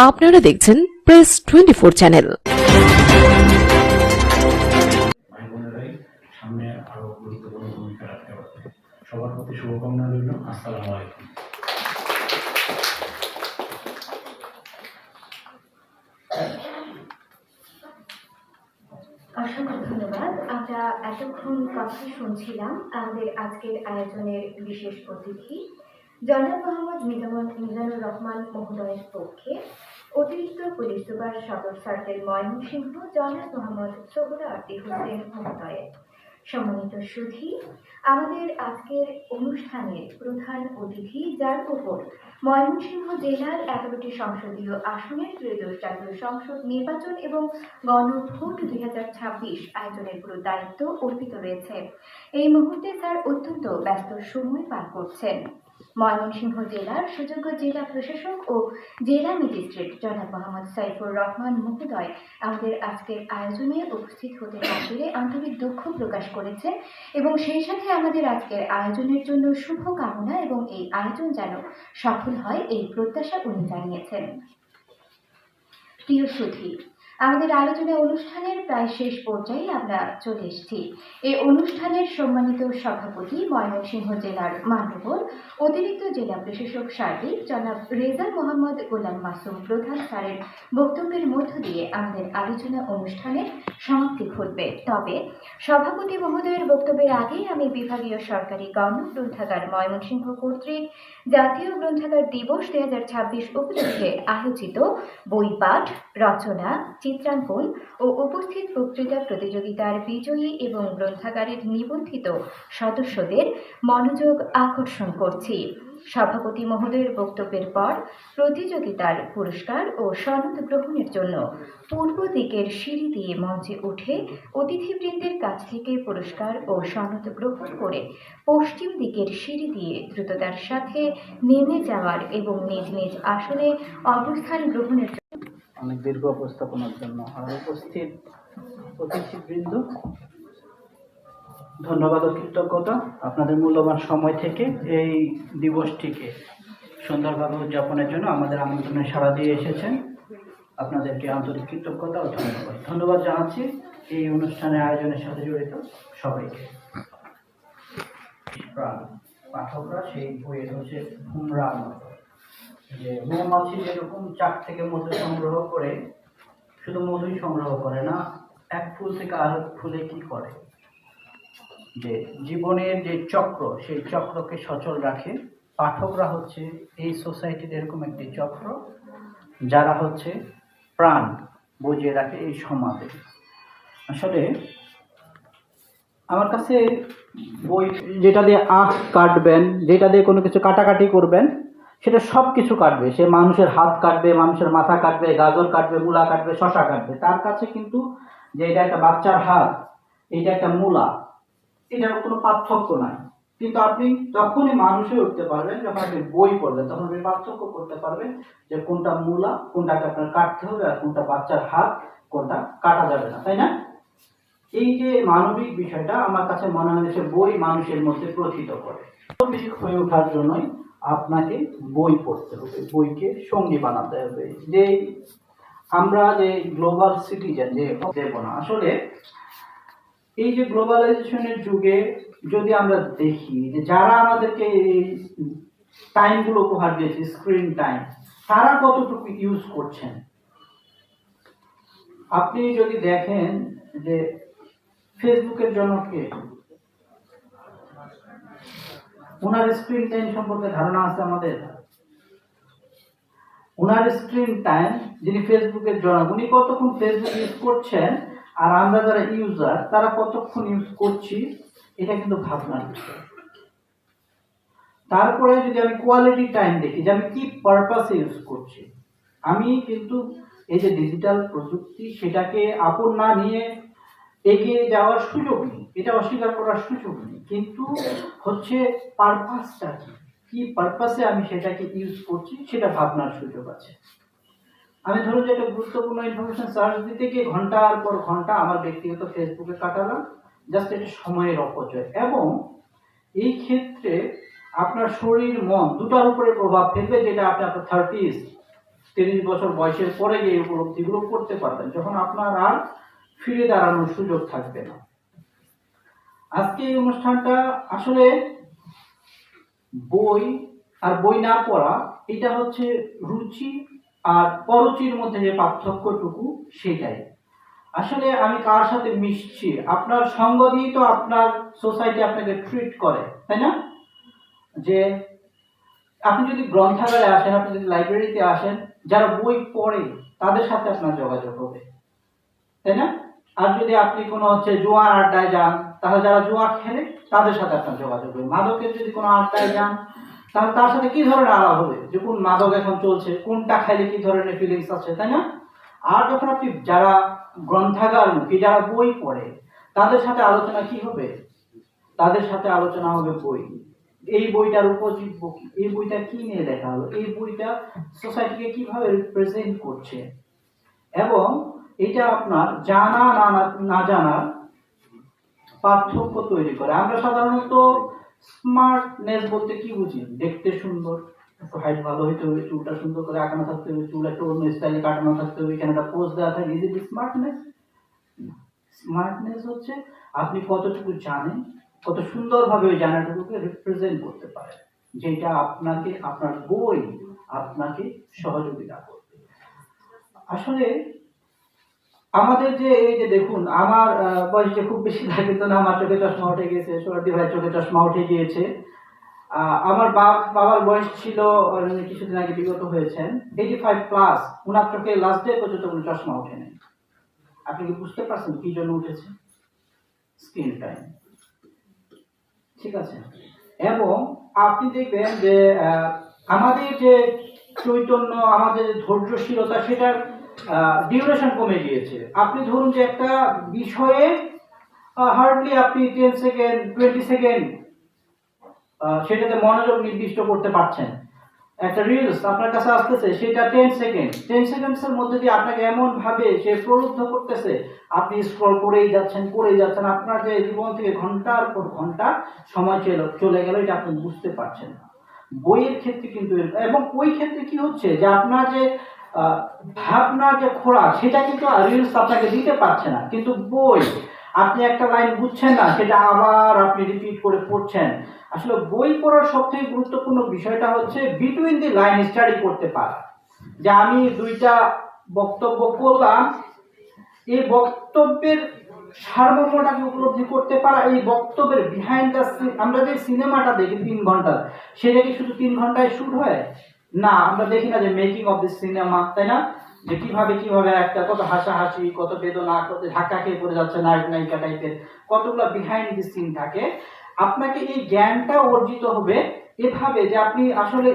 আপনারা দেখছেন press 24 channel. ভাই বোনেরাই সামনে আরো গুরুত্বপূর্ণ ভূমিকা রাখতে পারবে। সবার প্রতি শুভকামনা রইল। আসসালামু আলাইকুম। অসংখ্য ধন্যবাদ। আমরা এতক্ষণ কথা শুনছিলাম আমাদের আজকের আয়োজনের বিশেষ অতিথি জনাব মোহাম্মদ মিজানুর রহমান মহোদয়ের পক্ষে অতিরিক্ত পুলিশ সুপার সদর সার্কেল ময়মনসিংহ জনাব মোহাম্মদ সোহরাওয়ার্দী হোসেন মহোদয়ের। সম্মানিত সুধী, আমাদের আজকের অনুষ্ঠানের প্রধান অতিথি, যার উপর ময়মনসিংহ জেলার 11টি সংসদীয় আসনের ত্রয়োদশ জাতীয় সংসদ নির্বাচন এবং গণভোট 2026 আয়োজনের পুরো দায়িত্ব অর্পিত রয়েছে। এই মুহূর্তে স্যার অত্যন্ত ব্যস্ত সময় পার করছেন। ময়মনসিংহ জেলার সুযোগ্য জেলা প্রশাসক ও জেলা ম্যাজিস্ট্রেট জনাব মোহাম্মদ সাইফুর রহমান মহোদয় আমাদের আজকের আয়োজনে উপস্থিত হতে না পেরে আন্তরিক দুঃখ প্রকাশ করেছেন এবং সেই সাথে আমাদের আজকের আয়োজনের জন্য শুভ কামনা এবং এই আয়োজন যেন সফল হয় এই প্রত্যাশা উনি জানিয়েছেন। প্রিয় সুধী, আমাদের আলোচনা অনুষ্ঠানের প্রায় শেষ পর্যায়ে আমরা চলে এসেছি। এই অনুষ্ঠানের সম্মানিত সভাপতি ময়মনসিংহ জেলার মান্যবর অতিরিক্ত জেলা প্রশাসক সার্বিক জনাব রেজাল মোহাম্মদ গোলাম মাসুম প্রধান স্যারের বক্তব্যের মধ্য দিয়ে আমাদের আলোচনা অনুষ্ঠানের সমাপ্তি ঘটবে। তবে সভাপতি মহোদয়ের বক্তব্যের আগেই আমি বিভাগীয় সরকারি গণ গ্রন্থাগার ময়মনসিংহ কর্তৃক জাতীয় গ্রন্থাগার দিবস 2026 উপলক্ষে আয়োজিত বই পাঠ, রচনা, চিত্রাঙ্কন ও উপস্থিত বক্তৃতা প্রতিযোগিতার বিজয়ী এবং গ্রন্থাগারের নিবন্ধিত সদস্যদের মনোযোগ আকর্ষণ করছি। সভাপতি মহোদয়ের বক্তব্যের পর প্রতিযোগিতার পুরস্কার ও সনদ গ্রহণের জন্য পূর্ব দিকের সিঁড়ি দিয়ে মঞ্চে উঠে অতিথিবৃন্দের কাছ থেকে পুরস্কার ও সনদ গ্রহণ করে পশ্চিম দিকের সিঁড়ি দিয়ে দ্রুততার সাথে নেমে যাওয়ার এবং নিজ নিজ আসনে অবস্থান গ্রহণের অনেক দীর্ঘ উপস্থাপনার জন্য আর উপস্থিত অতিথিবৃন্দ, ধন্যবাদ ও কৃতজ্ঞতা। আপনাদের মূল্যবান সময় থেকে এই দিবসটিকে সুন্দরভাবে উদযাপনের জন্য আমাদের আমন্ত্রণে সাড়া দিয়ে এসেছেন। আপনাদেরকে আন্তরিক কৃতজ্ঞতা ও ধন্যবাদ জানাচ্ছি এই অনুষ্ঠানের আয়োজনের সাথে জড়িত সবাইকে। পাঠকরা সেই বইয়ের হচ্ছে ভুমরার মতো, যে মৌমাছি যেরকম চাক থেকে মধু সংগ্রহ করে শুধু মধুই সংগ্রহ করে না, এক ফুল থেকে আরেক ফুলে কি করে, যে জীবনের যে চক্র সেই চক্রকে সচল রাখে। পাঠকরা হচ্ছে এই সোসাইটির এরকম একটি চক্র, যারা হচ্ছে প্রাণ বজিয়ে রাখে এই সমাজে। আসলে আমার কাছে বই যেটা দিয়ে আখ কাটবেন, যেটা দিয়ে কোনো কিছু কাটাকাটি করবেন, সেটা সব কিছু কাটবে। সে মানুষের হাত কাটবে, মানুষের মাথা কাটবে, গাজর কাটবে, মূলা কাটবে, শশা কাটবে। তার কাছে কিন্তু যে এটা একটা বাচ্চার হাত, এটা একটা মূলা, এটার কোনো পার্থক্য নাই। কিন্তু আপনি যখনই মানুষে উঠতে পারবেন, যখন আপনি বই পড়বেন, তখন আপনি পার্থক্য করতে পারবেন যে কোনটা মূলা, কোনটাকে আপনার কাটতে হবে, আর কোনটা বাচ্চার হাত, কোনটা কাটা যাবে না, তাই না? এই যে মানবিক বিষয়টা আমার কাছে মনে হয় যে বই মানুষের মধ্যে প্রথিত করে। বেশি হয়ে ওঠার জন্যই আপনাকে বই পড়তে হবে, বইকে সঙ্গী বানাতে হবে। যে আমরা যে গ্লোবাল সিটিজেন যে দেব না, আসলে এই যে গ্লোবালাইজেশনের যুগে যদি আমরা দেখি যে যারা আমাদেরকে এই টাইমগুলো উপহার দিয়েছে, স্ক্রিন টাইম, তারা কতটুকু ইউজ করছেন। আপনি যদি দেখেন যে ফেসবুকের জনককে, ওনার স্ক্রিন টাইম সম্পর্কে ধারণা আছে আমাদের? ওনার স্ক্রিন টাইম, যিনি ফেসবুকের জনক, উনি কতক্ষণ ফেসবুক ইউজ করছেন আর আমরা যারা ইউজার তারা কতক্ষণ ইউজ করছি, এটা কিন্তু ভাবনার বিষয়। তারপরে যদি আমি কোয়ালিটি টাইম দেখি যে আমি কি পারপাসে ইউজ করছি, আমি কিন্তু এই যে ডিজিটাল প্রযুক্তি সেটাকে আপন না নিয়ে এগিয়ে যাওয়ার সুযোগ নেই, এটা অস্বীকার করার সুযোগ নেই। কিন্তু হচ্ছে পারপাসটা কি পারপাসে আমি সেটাকে ইউজ করছি, সেটা ভাবনার সুযোগ আছে। আমি ধরুন যে একটা গুরুত্বপূর্ণ ইনফরমেশন সার্চ দিতে গিয়ে ঘন্টার পর ঘন্টা আমার ব্যক্তিগত ফেসবুকে কাটালাম, জাস্ট এটা সময়ের অপচয়। এবং এই ক্ষেত্রে আপনার শরীর মন দুটার উপরে প্রভাব ফেলবে, যেটা আপনি আপনার 30s 30 বছর বয়সের পরে গিয়ে এই উপলব্ধিগুলো করতে পারবেন, যখন আপনার আর ফিরে দাঁড়ানোর সুযোগ থাকবে না। আজকে এই অনুষ্ঠানটা আসলে বই আর বই না পড়া, এটা হচ্ছে রুচি আর অরুচির মধ্যে যে পার্থক্যটুকু সেটাই। আসলে আমি কার সাথে মিশছি, আপনার সঙ্গ দিয়ে তো আপনার সোসাইটি আপনাকে ট্রিট করে, তাই না? যে আপনি যদি গ্রন্থাগারে আসেন, আপনি যদি লাইব্রেরিতে আসেন, যারা বই পড়ে তাদের সাথে আপনার যোগাযোগ হবে, তাই না? আর যদি আপনি কোনো জুয়ার আড্ডায় যান, তাহলে যারা জুয়া খেলে তাদের সাথে আপনার যোগাযোগ হবে। মাদকের যদি কোনো আড্ডায় যান, তাহলে তার সাথে কি ধরনের আলাপ হবে, যে কোন মাদক এখন চলছে, কোনটা খাইলে কি ধরনের ফিলিংস আছে, তাই না? আর যখন আপনি যারা গ্রন্থাগারমুখী, যারা বই পড়ে, তাদের সাথে আলোচনা কি হবে? তাদের সাথে আলোচনা হবে বই। এই বইটার উপজীব্য কি, এই বইটা কি নিয়ে লেখা হলো, এই বইটা সোসাইটিকে কিভাবে রিপ্রেজেন্ট করছে, এবং এটা আপনার জানা না জানার পার্থক্য তৈরি করে। আমরা সাধারণত স্মার্টনেস বলতে কি বুঝি? দেখতে সুন্দর, একটু হাইট ভালো হইতে হবে, চুলটা সুন্দর করে আঁকানো থাকতে হবে, চুল একটা অন্য স্টাইলে কাটানো থাকতে হবে, এখানে একটা পোজ দেওয়া থাকে, ইজ ইট স্মার্টনেস? স্মার্টনেস হচ্ছে আপনি কতটুকু জানেন, কত সুন্দরভাবে ওই জানাটুকুকে রিপ্রেজেন্ট করতে পারেন, যেটা আপনাকে, আপনার বই আপনাকে সহযোগিতা করবে। আসলে আমাদের যে এই যে দেখুন, আমার বয়স যে খুব বেশি না, কিন্তু না, আমার চোখে চশমা উঠে গিয়েছে, সোনাটি ভাই চোখে চশমা উঠে গিয়েছে। আমার বাবার বয়স ছিল কিছুদিন আগে বিগত হয়েছেন 85+, ওনার চোখে লাস্ট ডে পর্যন্ত কোনো চশমা ওঠে নাই। আপনি কি বুঝতে পারছেন কি জন্য উঠেছে? স্ক্রিন টাইম, ঠিক আছে? এবং আপনি দেখবেন যে আমাদের যে চৈতন্য, আমাদের ধৈর্যশীলতা, সেটার ডিউরেশন কমে গিয়েছে। আপনি ধরুন যে একটা বিষয়ে হার্ডলি আপনি 10 সেকেন্ড 20 সেকেন্ড সেটাতে মনোযোগ নির্দিষ্ট করতে পারছেন। একটা রিলস আপনার কাছে আসতেছে, সেটা 10 সেকেন্ডসের মধ্যে দিয়ে আপনাকে এমন ভাবে সে প্রলুব্ধ করতেছে, আপনি স্ক্রল করেই যাচ্ছেন। আপনার যে জীবন থেকে ঘন্টার পর ঘন্টা সময় চলে গেল, এটা আপনি বুঝতে পারছেন না। বইয়ের ক্ষেত্রে কিন্তু, এবং ওই ক্ষেত্রে কি হচ্ছে যে আপনার যে ভাবনার যে খোরাক, সেটা কিন্তু রিলস আপনাকে দিতে পারছে না। কিন্তু বই, আপনি একটা লাইন বুঝছেন না, সেটা আবার আপনি রিপিট করে পড়ছেন। আসলে বই পড়ার সবথেকে গুরুত্বপূর্ণ বিষয়টা হচ্ছে বিটুইন দি লাইন স্টাডি করতে পারা। যে আমি 2টা বক্তব্য করলাম, এই বক্তব্যের সারমর্মটাকে উপলব্ধি করতে পারা, এই বক্তব্যের বিহাইন্ড দ্য সিন। আমরা যে সিনেমাটা দেখি 3 ঘন্টার, সেটা কি শুধু 3 ঘন্টায় শুট হয়? না, আমরা দেখি না যে মেকিং অফ দি সিনেমা, তাই না? যে কিভাবে একটা কত হাসাহাসি, কত বেদনা, কত ধাক্কা খেয়ে পড়ে যাচ্ছে নায়িকা টাইপের, কতগুলো বিহাইন্ড দি সিন থাকে। আপনাকে এই জ্ঞানটা অর্জিত হবে এভাবে যে আপনি আসলে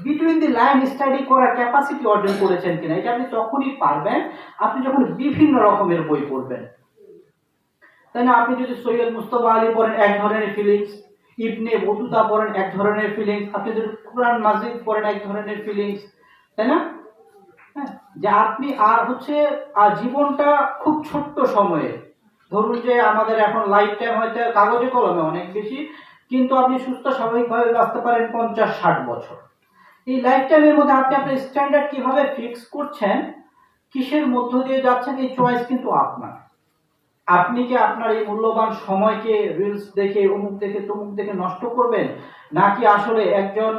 বিটুইন দি লাইন স্টাডি করার ক্যাপাসিটি অর্জন করেছেন কিনা। এটা আপনি তখনই পারবেন আপনি যখন বিভিন্ন রকমের বই পড়বেন, তাই না? আপনি যদি সৈয়দ মুস্তফা আলী পড়েন, এক ধরনের ফিলিংস, ইবনে বতুতা পড়েন, এক ধরনের ফিলিংস, আপনি যদি কুরআন মাজিদ পড়েন, এক ধরনের ফিলিংস, তাই না? হ্যাঁ, যে আপনি আর জীবনটা খুব ছোট্ট সময়ে, ধরুন যে আমাদের এখন লাইফ টাইম হয়তো কাগজে কলমে অনেক বেশি, কিন্তু আপনি সুস্থ স্বাভাবিকভাবে বাঁচতে পারেন 50-60 বছর। এই লাইফ টাইমের মধ্যে আপনি আপনার স্ট্যান্ডার্ড কিভাবে ফিক্স করছেন, কিসের মধ্য দিয়ে যাচ্ছেন, এই চয়েস কিন্তু আপনার। আপনি কি আপনার এই মূল্যবান সময়কে রিলস দেখে, অমুক দেখে, তমুক দেখে নষ্ট করবেন, নাকি আসলে একজন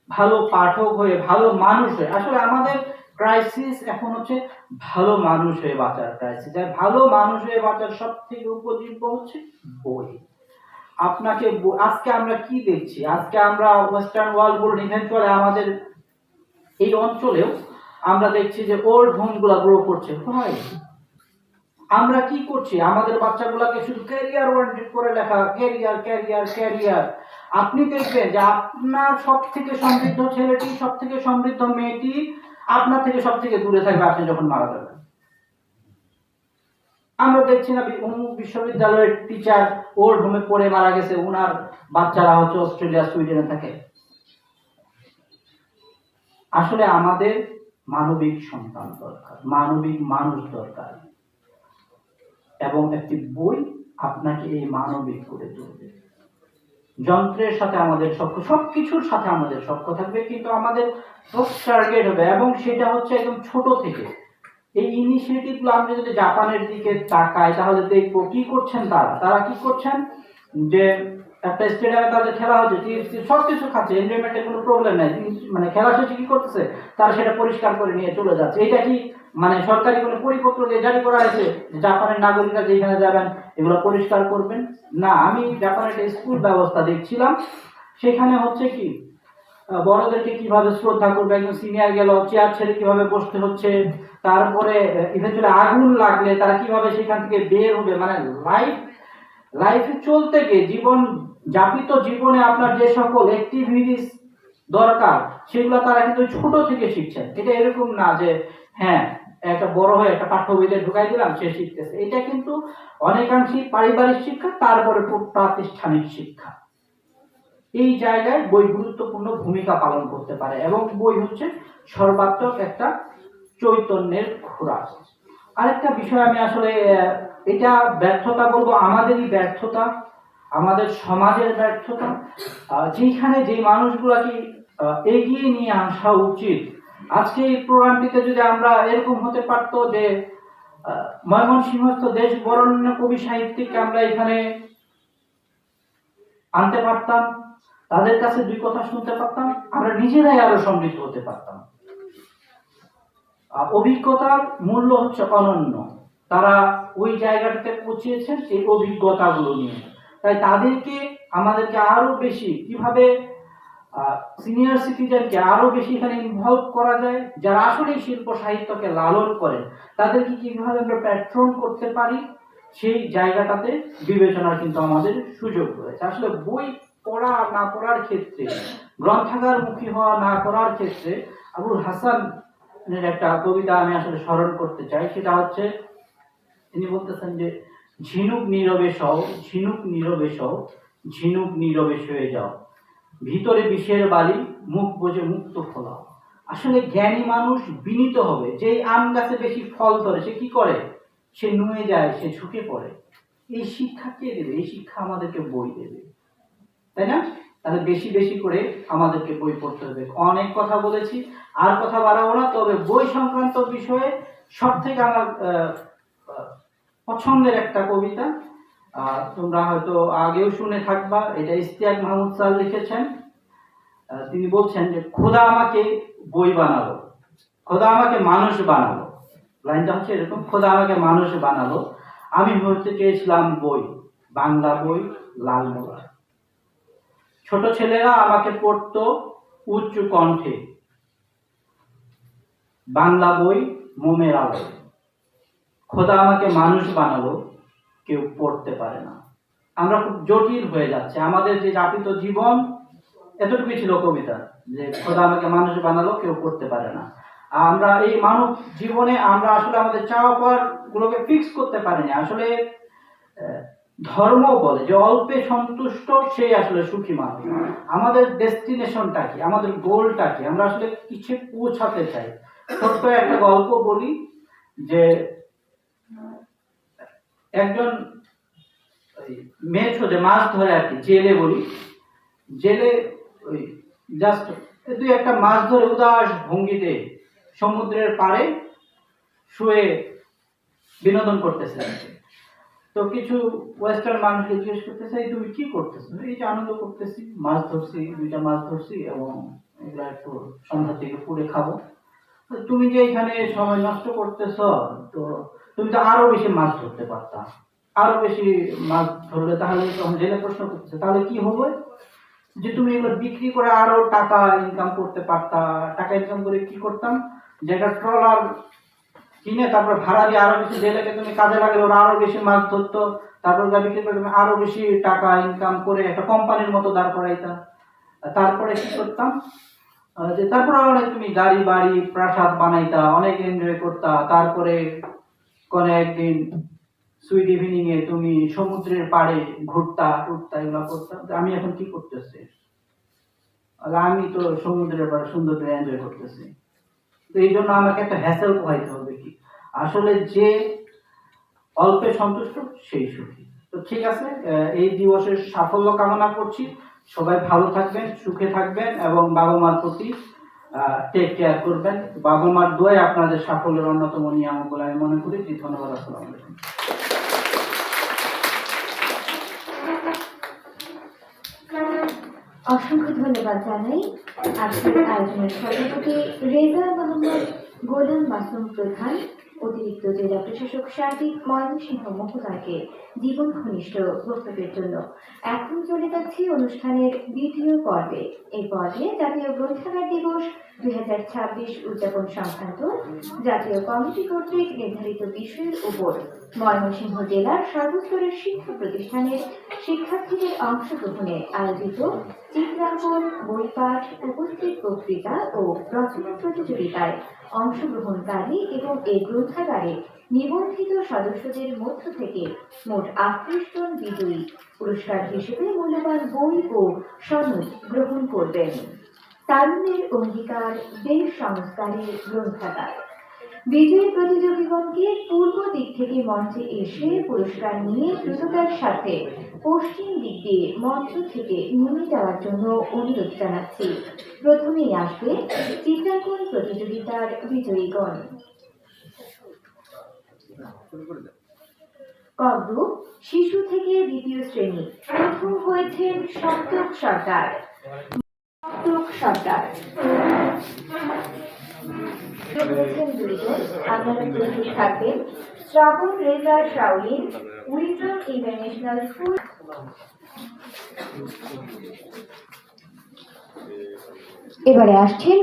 ভালো পাঠক হয়ে, ভালো মানুষ হয়ে? আসলে আমাদের ক্রাইসিস এখন হচ্ছে ভালো মানুষ হয়ে বাঁচার ক্রাইসিস। আর ভালো মানুষ হয়ে বাঁচার সব থেকে উপযোগ্য হচ্ছে বই। আপনাকে আজকে আমরা কি দেখছি, আজকে আমরা ওয়েস্টার্ন ওয়ার্ল্ড বলুন, ইভেন্টুয়ালি আমাদের এই অঞ্চলেও আমরা দেখছি যে ওল্ড হোম গুলা গ্রো করছে। হয় আমরা কি করছি, আমাদের বাচ্চাগুলোকে শুধু ক্যারিয়ার ওরিয়েন্টেড করে লেখা, ক্যারিয়ার। আপনি দেখবেন যে আপনার সব থেকে সমৃদ্ধ ছেলেটি, সব থেকে সমৃদ্ধ মেয়েটি আপনার থেকে সব থেকে দূরে থাকবে আপনি যখন মারা যাবেন। আমরা দেখছি না অমুক বিশ্ববিদ্যালয়ের টিচার ওল্ড হোমে পড়ে মারা গেছে, ওনার বাচ্চারা অস্ট্রেলিয়া, সুইডেনে থাকে। আসলে আমাদের মানবিক সন্তান দরকার, মানবিক মানুষ দরকার, এবং একটি বই আপনাকে এই মানবিক করে তুলবে। যন্ত্রের সাথে আমাদের সখ্য, সবকিছুর সাথে আমাদের সখ্য থাকবে, কিন্তু আমাদের ফার্স্ট টার্গেট হবে, এবং সেটা হচ্ছে একদম ছোট থেকে। এই ইনিশিয়েটিভগুলো আমরা যদি জাপানের দিকে তাকাই তাহলে দেখবো কি করছেন তারা কি করছেন, যে একটা স্টেডিয়ামে তাদের খেলা হচ্ছে, সবকিছু খাচ্ছে, এনভায়রনমেন্টের কোনো প্রবলেম নাই, মানে খেলা শেষে কি করতেছে, তারা সেটা পরিষ্কার করে নিয়ে চলে যাচ্ছে। এটা কি মানে সরকারি কোনো পরিপত্র দিয়ে জারি করা হয়েছে জাপানের নাগরিকরা যেখানে যাবেন এগুলো পরিষ্কার করবেন? না, আমি জাপানের একটা স্কুল ব্যবস্থা দেখছিলাম, সেখানে হচ্ছে কি বড়দেরকে কিভাবে শ্রদ্ধা করবে, একজন সিনিয়র গেল চেয়ার ছেড়ে কিভাবে বসতে হচ্ছে, তারপরে ইভেন্চুয়ালি আগুন লাগলে তারা কিভাবে সেখান থেকে বের হবে, মানে লাইফে চলতে গিয়ে যাপিত জীবনে আপনার যে সকল অ্যাক্টিভিটিস দরকার সেগুলো তারা কিন্তু ছোট থেকে শিখছেন। এটা এরকম না যে হ্যাঁ একটা বড় হয়ে একটা পাঠ্য বইতে ঢুকাই দিলাম সে শিখতেছে। এটা কিন্তু অনেকাংশেই পারিবারিক শিক্ষা, তারপরে প্রাতিষ্ঠানিক শিক্ষা। এই জায়গায় বই গুরুত্বপূর্ণ ভূমিকা পালন করতে পারে, এবং বই হচ্ছে সর্বাত্মক একটা চৈতন্যের খোরাক। আরেকটা বিষয় আমি আসলে এটা ব্যর্থতা বলবো, আমাদেরই ব্যর্থতা, আমাদের সমাজের ব্যর্থতা, যেখানে যে মানুষগুলাকে এগিয়ে নিয়ে আসা উচিত। আজকে এই প্রোগ্রামটিতে যদি আমরা এরকম হতে পারতো যে ময়মনসিংহস্থ দেশ বরেণ্য কবি সাহিত্যিককে আমরা এখানে আনতে পারতাম, তাদের কাছে দুই কথা শুনতে পারতাম, আমরা নিজেরাই আরো সমৃদ্ধ হতে পারতাম। অভিজ্ঞতার মূল্য হচ্ছে অনন্য, তারা ওই জায়গাটাতে পৌঁছেছেন এই অভিজ্ঞতাগুলো নিয়ে। তাই আমাদেরকে আরো বেশি কিভাবে সিনিয়র সিটিজেনকে আরো বেশি এখানে ইনভলভ করা যায়, যারা আসলে শিল্প সাহিত্যকে লালন করেন তাদেরকে কিভাবে আমরা প্ল্যাটফর্ম করতে পারি, সেই জায়গাটাতে বিবেচনার কিন্তু আমাদের সুযোগ রয়েছে। আসলে বই পড়া না পড়ার ক্ষেত্রে, গ্রন্থাগার মুখী হওয়া না করার ক্ষেত্রে আবুল হাসানের একটা কবিতা আমি আসলে স্মরণ করতে চাই। সেটা হচ্ছে, তিনি বলতেছেন যে ঝিনুক নীরবে সও, ঝিনুক নীরবে সও, ঝিনুক নীরবে শুয়ে যাও, ভিতরে বিষের বালি, মুখ বোঝে মুক্ত ফলাও। আসলে জ্ঞানী মানুষ বিনীত হবে। যেই আম গাছে বেশি ফল ধরে সে কি করে, সে নুয়ে যায়, সে ঝুঁকে পড়ে। এই শিক্ষা কে দেবে? এই শিক্ষা আমাদেরকে বই দেবে, তাই না? তাহলে বেশি বেশি করে আমাদেরকে বই পড়তে হবে। অনেক কথা বলেছি, আর কথা বাড়াবো না। তবে বই সংক্রান্ত বিষয়ে সব থেকে আমার পছন্দের একটা কবিতা, তোমরা হয়তো আগেও শুনে থাকবা, এটা ইশতিয়াক মাহমুদ স্যার লিখেছেন। তিনি বলছেন যে খোদা আমাকে বই বানালো, খোদা আমাকে মানুষ বানালো। লাইনটা হচ্ছে এরকম, খোদা আমাকে মানুষ বানালো, আমি হতে চেয়েছিলাম বই, বাংলা বই, লাল মোড়া। ছোট ছেলেরা আমাকে পড়তো উচ্চ কণ্ঠে, বাংলা বই মোমের আলো। খোদা আমাকে মানুষ বানালো, কেউ পড়তে পারে না। আমরা খুব জটিল হয়ে যাচ্ছে, আমাদের যে যাপিত জীবন এতটুকুই ছিল কবিতা, যে খোদা আমাকে মানুষ বানালো, কেউ পড়তে পারে না। আমরা এই মানব জীবনে আমরা আসলে আমাদের চাওয়া পাওয়ার গুলোকে ফিক্স করতে পারিনি। আসলে ধর্ম বলে যে অল্পে সন্তুষ্ট সেই আসলে সুখী মানুষ। আমাদের ডেস্টিনেশনটা কি, আমাদের গোলটা কি, আমরা আসলে কিছু পৌঁছাতে চাই। ছোট্ট একটা গল্প বলি, যে একজন মেয়ে যে মাছ ধরে আর কি, জেলে বলি, জেলে ওই জাস্ট দুই একটা মাছ ধরে উদাস ভঙ্গিতে সমুদ্রের পাড়ে শুয়ে বিনোদন করতেছে। তো কিছু ওয়েস্টার্ন মানুষকে জিজ্ঞেস করতেছে, এই তুমি কি করতেছো? এই যে আনন্দ করতেছি, মাছ ধরছি, দুইটা মাছ ধরছি, এবং এগুলা একটু সন্ধ্যা থেকে পুড়ে খাবো। তুমি যে এখানে সময় নষ্ট করতেছ, তো তুমি তো আরো বেশি মাছ ধরতে পারতা, আরো বেশি মাছ ধরলে তাহলে তখন জেলে প্রশ্ন করতেছে, তাহলে কি হবে? যে তুমি এগুলো বিক্রি করে আরো টাকা ইনকাম করতে পারতা। টাকা ইনকাম করে কি করতাম, যে একটা ট্রলার কিনে তারপর ভাড়া দিয়ে আরো বেশি জেলেকে তুমি কাজে লাগালে, ওরা আরো বেশি মাছ ধরতো, তারপর বিক্রি করে তুমি আরো বেশি টাকা ইনকাম করে একটা কোম্পানির মতো দাঁড় করাইতা। তারপরে কি করতাম, যে তারপরে অনেক তুমি গাড়ি বাড়ি প্রাসাদ বানাইতা, অনেক এনজয় করতা। তারপরে কোন একদিন সুইট ইভিনিং এ তুমি সমুদ্রের পাড়ে ঘুরতা টুরতা, এগুলো করতাম। আমি এখন কি করতেছি, আমি তো সমুদ্রের পাড়ে সুন্দর করে এনজয় করতেছি। তো এই জন্য আমাকে একটা হ্যাসেল পোহাইতে হবে কি, আসলে যে অল্পে সন্তুষ্ট সেই সুখী। তো তো ঠিক আছে, এই দিবসের সাফল্য কামনা করছি। সবাই ভালো থাকবেন, সুখে থাকবেন এবং বাবা মার প্রতি টেক কেয়ার করবেন। বাবা মার দোয়াই আপনাদের সাফল্যের অন্যতম নিয়ামক বলে আমি মনে করি। ধন্যবাদ। আসসালামু আলাইকুম। অসংখ্য ধন্যবাদ জানাই আজকের আয়োজনের সভাপতি রেজা মোহাম্মদ গোলাম মাসুম প্রধান, অতিরিক্ত জেলা প্রশাসক সার্বিক ময়মনসিংহ মহোদয়কে জীবন ঘনিষ্ঠ বক্তব্যের জন্য। এখন চলে যাচ্ছি অনুষ্ঠানের দ্বিতীয় পর্বে। এই পর্বে জাতীয় গ্রন্থাগার দিবস 2026 উদযাপন সংক্রান্ত জাতীয় কমিটি কর্তৃক নির্ধারিত বিষয়ের উপর ময়মনসিংহ জেলার সর্বস্তরের শিক্ষা প্রতিষ্ঠানের শিক্ষার্থীদের অংশগ্রহণে আয়োজিত চিত্রাঙ্কন, বইপাঠ, উপস্থিত বক্তৃতা ও রচনা প্রতিযোগিতায় অংশগ্রহণকারী এবং এই গ্রন্থাগারে নিবন্ধিত সদস্যদের মধ্য থেকে মোট 38 জন বিজয়ী পুরস্কার হিসেবে মূল্যবান বই ও সনদ গ্রহণ করবেন। তারুণ্যের অঙ্গীকার, দেশ সংস্কারের গ্রন্থাগার। বিজয়ী প্রতিযোগীগণকে পূর্ব দিক থেকে মঞ্চে এসে পুরস্কার নিয়ে দ্রুততার সাথে পশ্চিম দিক দিয়ে মঞ্চ থেকে নেমে যাওয়ার জন্য অনুরোধ জানাচ্ছি। প্রথমেই আসবে চিত্রাঙ্কন প্রতিযোগিতার বিজয়ীগণ। ক গ্রুপ, শিশু থেকে দ্বিতীয় শ্রেণী। প্রথম হয়েছেন সপ্তক সরকার। আপনারা প্রস্তুত থাকবেন। Shrabon Reza Shaolin, Wisdom International School. এবারে আসছেন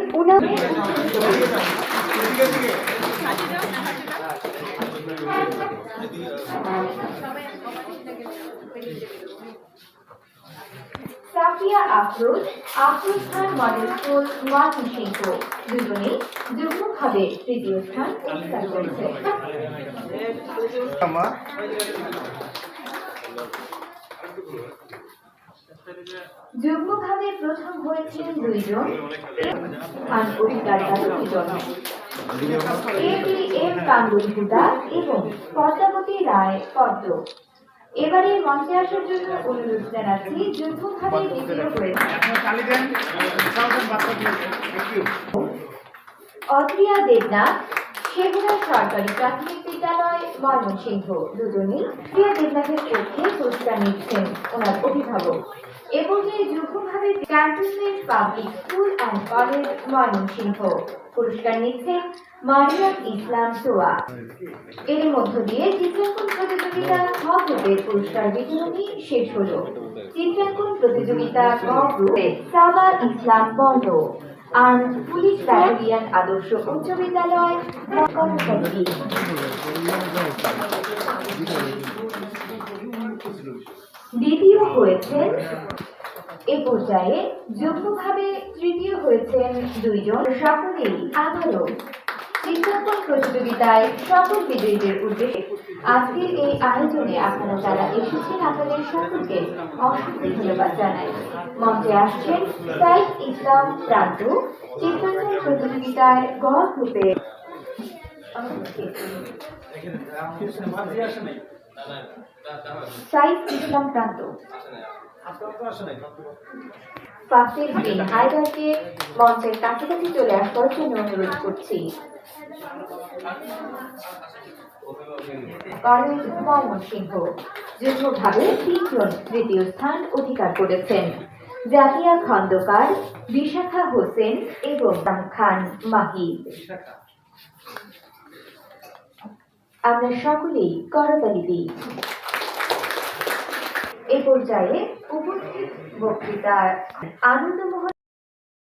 সাফিয়া আফরোজ, আফরোজ খান মডেল স্কুল, ময়মনসিংহ। দুজনেই যুগ্মভাবে তৃতীয় স্থান অধিকার করেছে। যুগ্মভাবে প্রথম হয়েছেন দুইজন, অধিকার দুজন, এম কাঙ্গুলিহুদা এবং পদ্মাবতী রায় পদ্ম। এবারে মঞ্চে আসার জন্য অনুরোধ জানাচ্ছি যুগ্মভাবে দ্বিতীয় হয়েছে অদ্রিয়া দেবনাথ, সেগুনা সরকারি প্রাথমিক বিদ্যালয়, ময়মনসিংহ। দুজনেই প্রিয়া দেবনাথের পক্ষে পুরস্কার নিচ্ছেন ওনার অভিভাবক। এ পর্যায়ে যুগ্মভাবে Cantonment Public School and College, Mymensingh. পুরস্কার নিচ্ছেন মারিয়াম ইসলাম সোয়া। এর মধ্য দিয়ে চিত্রাঙ্কন প্রতিযোগিতা খ গ্রুপের পুরস্কার বিতরণী শেষ হল। চিত্রাঙ্কন প্রতিযোগিতা ক গ্রুপে সাবা ইসলাম বন্ধ আর পুলিশ ব্যাটালিয়ন আদর্শ উচ্চ বিদ্যালয়, কর্মচারী। দ্বিতীয় হয়েছেন, এ পর্যায়ে যুগ্মভাবে তৃতীয় হয়েছেন দুইজন। সকলেই আবারও চিত্রাঙ্কন প্রতিযোগিতায় সকল বিজয়ীদের উদ্দেশ্যে আজকের এই আয়োজনে আপনারা যারা এসেছেন আপনাদের সকলকে অসংখ্য ধন্যবাদ জানাই। মঞ্চে আসছেন সাইফ ইসলাম প্রান্ত, চিত্রাঙ্কন প্রতিযোগিতায় গ গ্রুপে। সাইফ ইসলাম প্রান্ত ফাসিল বিন হায়দারকে মঞ্চের কাছাকাছি চলে আসার জন্য অনুরোধ করছি। কলেজ ময়মনসিংহ যুগ্মভাবে 3 জন তৃতীয় স্থান অধিকার করেছেন। জাকিয়া খন্দকার, বিশাখা হোসেন এবং খান মাহি। আমরা সকলেই করতালি দিই। এ পর্যায়ে উপস্থিত বক্তৃতার আনন্দমোহন